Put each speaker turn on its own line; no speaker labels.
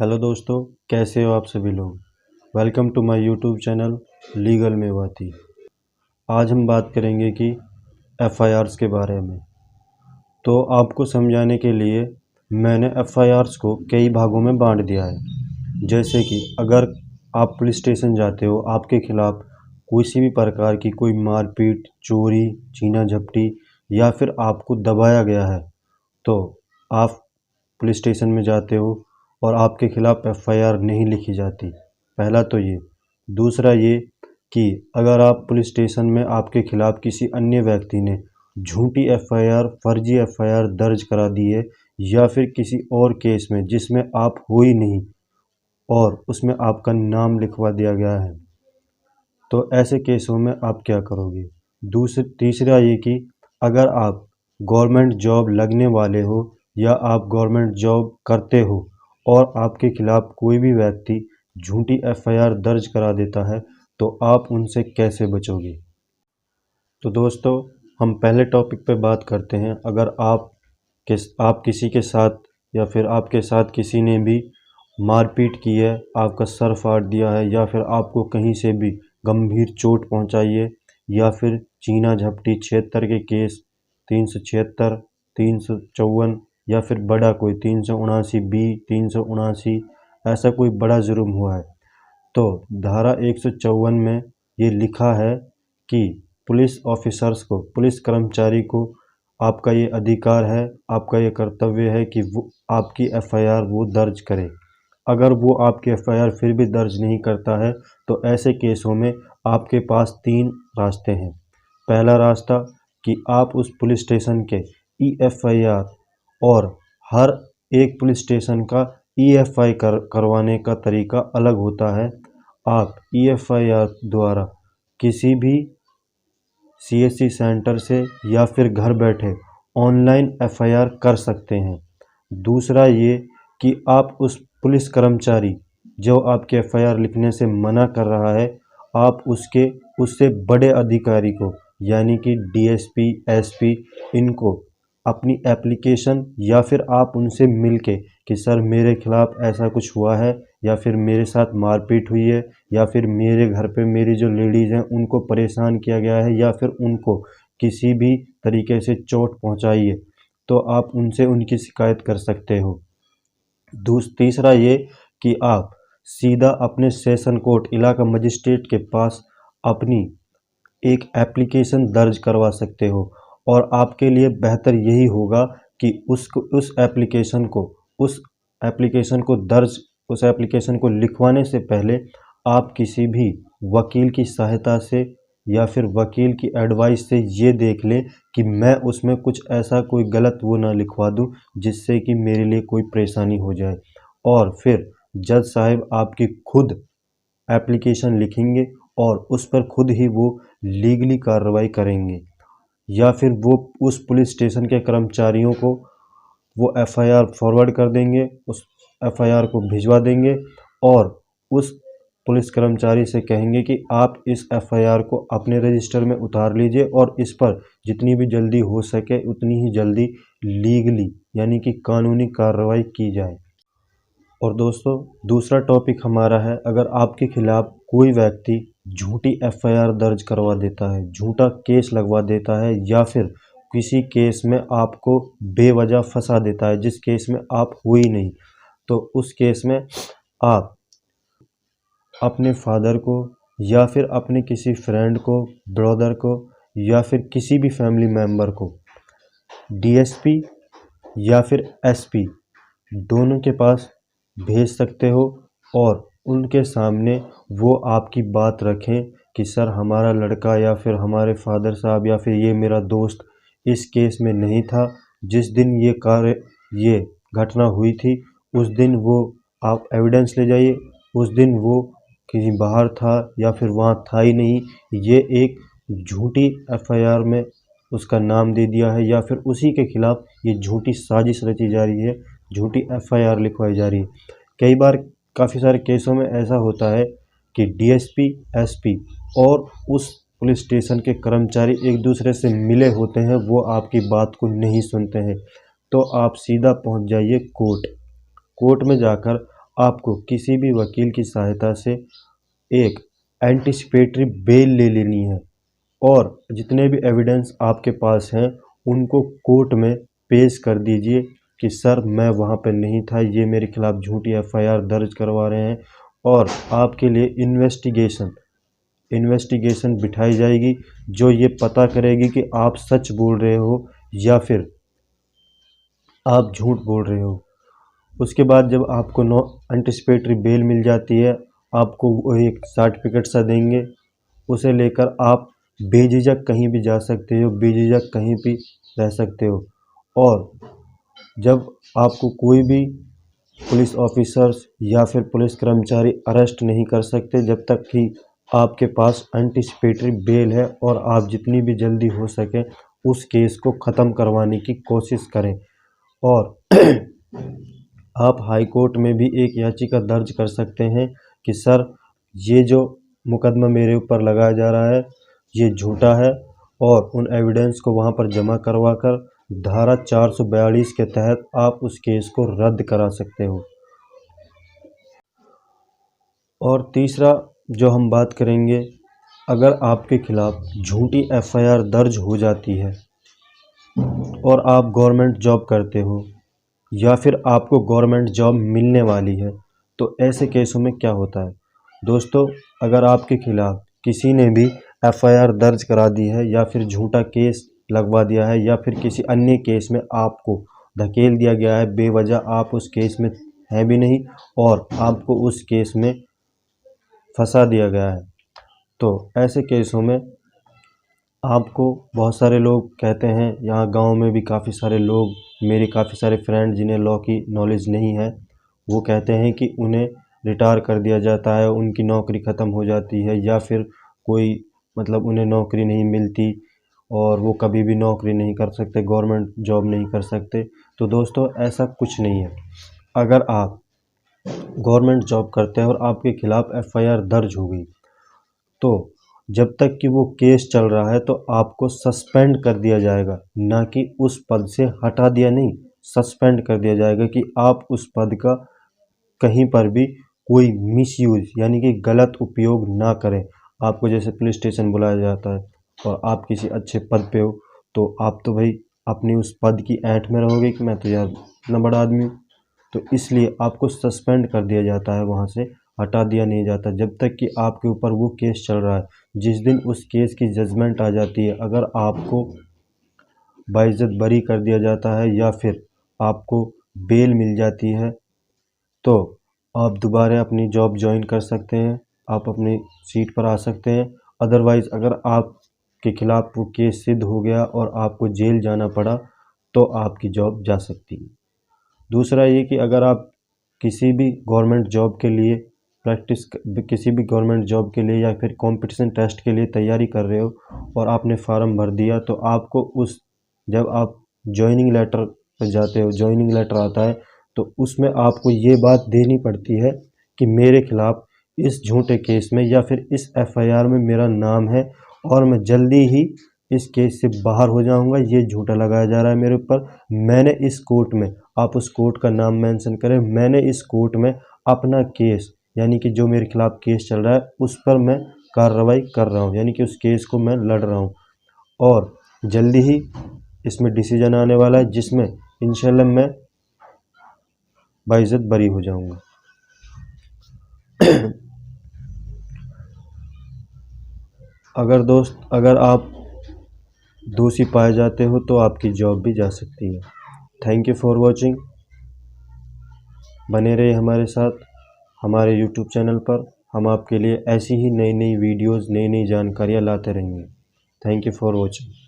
Hello दोस्तों, कैसे हो आप सभी लोग। Welcome to my YouTube channel legal Mewati. आज हम बात करेंगे कि एफआईआर्स के बारे में। तो आपको समझाने के लिए मैंने एफआईआर्स को कई भागों में बांट दिया है। जैसे कि अगर आप पुलिस स्टेशन जाते हो, आपके खिलाफ़ किसी भी प्रकार की कोई मारपीट, चोरी, छीना झपटी या फिर आपको दबाया गया है, तो आप पुलिस स्टेशन में जाते हो और आपके खिलाफ़ एफआईआर नहीं लिखी जाती। पहला तो ये। दूसरा ये कि अगर आप पुलिस स्टेशन में आपके खिलाफ़ किसी अन्य व्यक्ति ने झूठी एफआईआर, फर्जी एफआईआर दर्ज करा दी है या फिर किसी और केस में जिसमें आप हो ही नहीं और उसमें आपका नाम लिखवा दिया गया है, तो ऐसे केसों में आप क्या करोगे। तीसरा ये कि अगर आप गवर्नमेंट जॉब लगने वाले हो या आप गवर्नमेंट जॉब करते हो और आपके खिलाफ़ कोई भी व्यक्ति झूठी एफआईआर दर्ज करा देता है, तो आप उनसे कैसे बचोगे। तो दोस्तों, हम पहले टॉपिक पे बात करते हैं। अगर आप किसी के साथ या फिर आपके साथ किसी ने भी मारपीट की है, आपका सर फाड़ दिया है या फिर आपको कहीं से भी गंभीर चोट पहुंचाई है या फिर चीना झपटी 76 के केस 376, 354 या फिर बड़ा कोई 379 बी, 379 ऐसा कोई बड़ा जुर्म हुआ है, तो धारा 154 में ये लिखा है कि पुलिस ऑफिसर्स को, पुलिस कर्मचारी को आपका ये अधिकार है, आपका ये कर्तव्य है कि वो आपकी एफआईआर वो दर्ज करे। अगर वो आपकी एफआईआर फिर भी दर्ज नहीं करता है, तो ऐसे केसों में आपके पास 3 रास्ते हैं। पहला रास्ता कि आप उस पुलिस स्टेशन के ईएफआईआर, और हर एक पुलिस स्टेशन का ईएफआई करवाने का तरीका अलग होता है। आप ईएफआईआर द्वारा किसी भी सीएससी सेंटर से या फिर घर बैठे ऑनलाइन एफआईआर कर सकते हैं। दूसरा ये कि आप उस पुलिस कर्मचारी जो आपके एफआईआर लिखने से मना कर रहा है, आप उससे बड़े अधिकारी को यानी कि डीएसपी, एसपी, इनको अपनी एप्लीकेशन या फिर आप उनसे मिलके कि सर मेरे खिलाफ़ ऐसा कुछ हुआ है या फिर मेरे साथ मारपीट हुई है या फिर मेरे घर पे मेरी जो लेडीज़ हैं उनको परेशान किया गया है या फिर उनको किसी भी तरीके से चोट पहुंचाई है, तो आप उनसे उनकी शिकायत कर सकते हो। तीसरा ये कि आप सीधा अपने सेशन कोर्ट, इलाका मजिस्ट्रेट के पास अपनी एक एप्लीकेशन दर्ज करवा सकते हो। और आपके लिए बेहतर यही होगा कि उस एप्लीकेशन को लिखवाने से पहले आप किसी भी वकील की सहायता से या फिर वकील की एडवाइस से ये देख लें कि मैं उसमें कुछ ऐसा कोई गलत वो ना लिखवा दूं जिससे कि मेरे लिए कोई परेशानी हो जाए। और फिर जज साहब आपकी खुद एप्लीकेशन लिखेंगे और उस पर खुद ही वो लीगली कार्रवाई करेंगे, या फिर वो उस पुलिस स्टेशन के कर्मचारियों को वो एफआईआर फॉरवर्ड कर देंगे, उस एफआईआर को भिजवा देंगे और उस पुलिस कर्मचारी से कहेंगे कि आप इस एफआईआर को अपने रजिस्टर में उतार लीजिए और इस पर जितनी भी जल्दी हो सके उतनी ही जल्दी लीगली यानी कि कानूनी कार्रवाई की जाए। और दोस्तों, दूसरा टॉपिक हमारा है, अगर आपके खिलाफ़ कोई व्यक्ति झूठी एफआईआर दर्ज करवा देता है, झूठा केस लगवा देता है या फिर किसी केस में आपको बेवजह फंसा देता है जिस केस में आप हो ही नहीं, तो उस केस में आप अपने फादर को या फिर अपने किसी फ्रेंड को, ब्रदर को या फिर किसी भी फैमिली मेम्बर को डीएसपी या फिर एसपी दोनों के पास भेज सकते हो और उनके सामने वो आपकी बात रखें कि सर हमारा लड़का या फिर हमारे फादर साहब या फिर ये मेरा दोस्त इस केस में नहीं था, जिस दिन ये घटना हुई थी उस दिन वो आप एविडेंस ले जाइए, उस दिन वो कहीं बाहर था या फिर वहाँ था ही नहीं। ये एक झूठी एफआईआर में उसका नाम दे दिया है या फिर उसी के खिलाफ़ ये झूठी साजिश रची जा रही है, झूठी एफआईआर लिखवाई जा रही है। कई बार काफ़ी सारे केसों में ऐसा होता है कि डीएसपी, एसपी और उस पुलिस स्टेशन के कर्मचारी एक दूसरे से मिले होते हैं, वो आपकी बात को नहीं सुनते हैं, तो आप सीधा पहुंच जाइए कोर्ट में जाकर आपको किसी भी वकील की सहायता से एक एंटिसिपेटरी बेल ले लेनी है और जितने भी एविडेंस आपके पास हैं उनको कोर्ट में पेश कर दीजिए कि सर मैं वहाँ पे नहीं था, ये मेरे खिलाफ़ झूठी एफआईआर दर्ज करवा रहे हैं। और आपके लिए इन्वेस्टिगेशन बिठाई जाएगी जो ये पता करेगी कि आप सच बोल रहे हो या फिर आप झूठ बोल रहे हो। उसके बाद जब आपको नो एंटिसिपेटरी बेल मिल जाती है, आपको वो एक सर्टिफिकेट सा देंगे, उसे लेकर आप बेझिझक कहीं भी जा सकते हो, बेझिझक कहीं भी रह सकते हो। और जब आपको कोई भी पुलिस ऑफिसर्स या फिर पुलिस कर्मचारी अरेस्ट नहीं कर सकते जब तक कि आपके पास एंटिसिपेटरी बेल है, और आप जितनी भी जल्दी हो सके उस केस को ख़त्म करवाने की कोशिश करें। और आप हाई कोर्ट में भी एक याचिका दर्ज कर सकते हैं कि सर ये जो मुकदमा मेरे ऊपर लगाया जा रहा है ये झूठा है, और उन एविडेंस को वहाँ पर जमा करवा कर धारा 442 के तहत आप उस केस को रद्द करा सकते हो। और तीसरा जो हम बात करेंगे, अगर आपके खिलाफ़ झूठी एफआईआर दर्ज हो जाती है और आप गवर्नमेंट जॉब करते हो या फिर आपको गवर्नमेंट जॉब मिलने वाली है, तो ऐसे केसों में क्या होता है दोस्तों, अगर आपके खिलाफ़ किसी ने भी एफआईआर दर्ज करा दी है या फिर झूठा केस लगवा दिया है या फिर किसी अन्य केस में आपको धकेल दिया गया है, बेवजह आप उस केस में हैं भी नहीं और आपको उस केस में फंसा दिया गया है, तो ऐसे केसों में आपको बहुत सारे लोग कहते हैं, यहाँ गांव में भी काफ़ी सारे लोग, मेरे काफ़ी सारे फ्रेंड जिन्हें लॉ की नॉलेज नहीं है, वो कहते हैं कि उन्हें रिटायर कर दिया जाता है, उनकी नौकरी ख़त्म हो जाती है या फिर कोई मतलब उन्हें नौकरी नहीं मिलती और वो कभी भी नौकरी नहीं कर सकते, गवर्नमेंट जॉब नहीं कर सकते। तो दोस्तों ऐसा कुछ नहीं है। अगर आप गवर्नमेंट जॉब करते हैं और आपके खिलाफ़ एफआईआर दर्ज हो गई, तो जब तक कि वो केस चल रहा है तो आपको सस्पेंड कर दिया जाएगा, ना कि उस पद से हटा दिया नहीं, सस्पेंड कर दिया जाएगा कि आप उस पद का कहीं पर भी कोई मिसयूज़ यानी कि गलत उपयोग ना करें। आपको जैसे पुलिस स्टेशन बुलाया जाता है और आप किसी अच्छे पद पे हो, तो आप तो भाई अपनी उस पद की ऐंठ में रहोगे कि मैं तो यार इतना बड़ा आदमी हूँ, तो इसलिए आपको सस्पेंड कर दिया जाता है, वहाँ से हटा दिया नहीं जाता जब तक कि आपके ऊपर वो केस चल रहा है। जिस दिन उस केस की जजमेंट आ जाती है, अगर आपको बाइज्जत बरी कर दिया जाता है या फिर आपको बेल मिल जाती है, तो आप दोबारा अपनी जॉब ज्वाइन कर सकते हैं, आप अपनी सीट पर आ सकते हैं। अदरवाइज़ अगर आपके खिलाफ़ वो केस सिद्ध हो गया और आपको जेल जाना पड़ा, तो आपकी जॉब जा सकती है। दूसरा ये कि अगर आप किसी भी गवर्नमेंट जॉब के लिए किसी भी गवर्नमेंट जॉब के लिए या फिर कंपटीशन टेस्ट के लिए तैयारी कर रहे हो और आपने फार्म भर दिया, तो आपको जब आप जॉइनिंग लेटर पर जाते हो, जॉइनिंग लेटर आता है, तो उसमें आपको ये बात देनी पड़ती है कि मेरे खिलाफ़ इस झूठे केस में या फिर इस एफआईआर में मेरा नाम है और मैं जल्दी ही इस केस से बाहर हो जाऊंगा, ये झूठा लगाया जा रहा है मेरे ऊपर। मैंने इस कोर्ट में, आप उस कोर्ट का नाम मेंशन करें, मैंने इस कोर्ट में अपना केस यानी कि जो मेरे खिलाफ़ केस चल रहा है उस पर मैं कार्रवाई कर रहा हूँ, यानी कि उस केस को मैं लड़ रहा हूँ और जल्दी ही इसमें डिसीजन आने वाला है जिसमें इंशाल्लाह मैं बाइज्जत बरी हो जाऊंगा। अगर आप दोषी पाए जाते हो तो आपकी जॉब भी जा सकती है। Thank you for watching. बने रहिए हमारे साथ हमारे यूट्यूब चैनल पर। हम आपके लिए ऐसी ही नई नई वीडियोज़, नई नई जानकारियाँ लाते रहेंगे। Thank you for watching.